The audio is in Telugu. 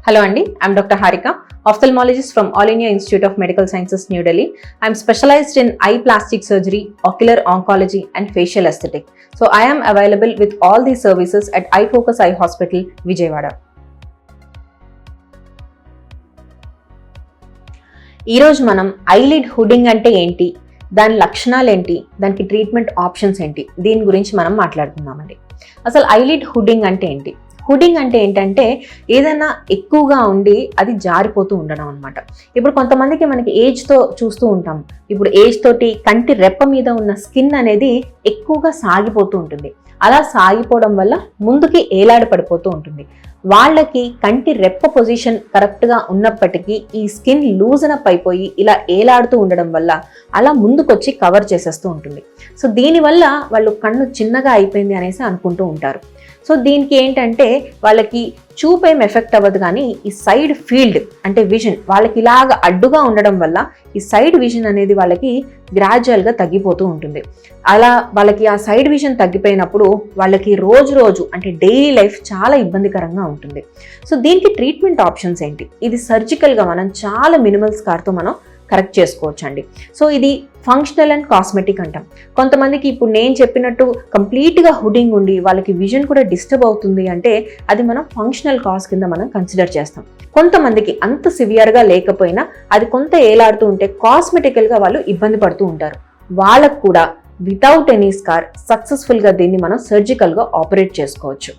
Hello Andy, I'm Dr. Harika, ophthalmologist from All India Institute of Medical Sciences, New Delhi. I'm specialized in eye plastic surgery, ocular oncology and facial aesthetic. So I am available with all these services at Eye Focus Eye Hospital, Vijayawada. ఈరోజు మనం ఐలిడ్ హుడ్డింగ్ అంటే ఏంటి, దాని లక్షణాలు ఏంటి, దానికి ట్రీట్మెంట్ ఆప్షన్స్ ఏంటి, దీని గురించి మనం మాట్లాడుకుందామండి. అసలు ఐలిడ్ హుడ్డింగ్ అంటే ఏంటి? హుడ్డింగ్ అంటే ఏంటంటే ఏదైనా ఎక్కువగా ఉండి అది జారిపోతూ ఉండడం అనమాట. ఇప్పుడు కొంతమందికి మనకి ఏజ్తో చూస్తూ ఉంటాం. ఇప్పుడు ఏజ్ తోటి కంటి రెప్ప మీద ఉన్న స్కిన్ అనేది ఎక్కువగా సాగిపోతూ ఉంటుంది. అలా సాగిపోవడం వల్ల ముందుకి ఏలాడి పడిపోతూ ఉంటుంది. వాళ్ళకి కంటి రెప్ప పొజిషన్ కరెక్ట్గా ఉన్నప్పటికీ ఈ స్కిన్ లూజన్ అప్ అయిపోయి ఇలా ఏలాడుతూ ఉండడం వల్ల అలా ముందుకొచ్చి కవర్ చేసేస్తూ ఉంటుంది. సో దీనివల్ల వాళ్ళు కన్ను చిన్నగా అయిపోయింది అనేసి అనుకుంటూ ఉంటారు. సో దీనికి ఏంటంటే వాళ్ళకి చూపు ఏం ఎఫెక్ట్ అవ్వదు, కానీ ఈ సైడ్ ఫీల్డ్ అంటే విజన్ వాళ్ళకి ఇలాగ అడ్డుగా ఉండడం వల్ల ఈ సైడ్ విజన్ అనేది వాళ్ళకి గ్రాడ్యువల్గా తగ్గిపోతూ ఉంటుంది. అలా వాళ్ళకి ఆ సైడ్ విజన్ తగ్గిపోయినప్పుడు వాళ్ళకి రోజు అంటే డైలీ లైఫ్ చాలా ఇబ్బందికరంగా ఉంటుంది. సో దీనికి ట్రీట్మెంట్ ఆప్షన్స్ ఏంటి? ఇది సర్జికల్గా మనం చాలా మినిమల్ స్కార్తో మనం కరెక్ట్ చేసుకోవచ్చు అండి. సో ఇది ఫంక్షనల్ అండ్ కాస్మెటిక్ అంటాం. కొంతమందికి ఇప్పుడు నేను చెప్పినట్టు కంప్లీట్గా హుడ్డింగ్ ఉండి వాళ్ళకి విజన్ కూడా డిస్టర్బ్ అవుతుంది అంటే అది మనం ఫంక్షనల్ కాజ్ కింద మనం కన్సిడర్ చేస్తాం. కొంతమందికి అంత సివియర్గా లేకపోయినా అది కొంత ఏలాడుతూ ఉంటే కాస్మెటికల్గా వాళ్ళు ఇబ్బంది పడుతూ ఉంటారు. వాళ్ళకు కూడా వితౌట్ ఎనీ స్కార్ సక్సెస్ఫుల్గా దీన్ని మనం సర్జికల్గా ఆపరేట్ చేసుకోవచ్చు.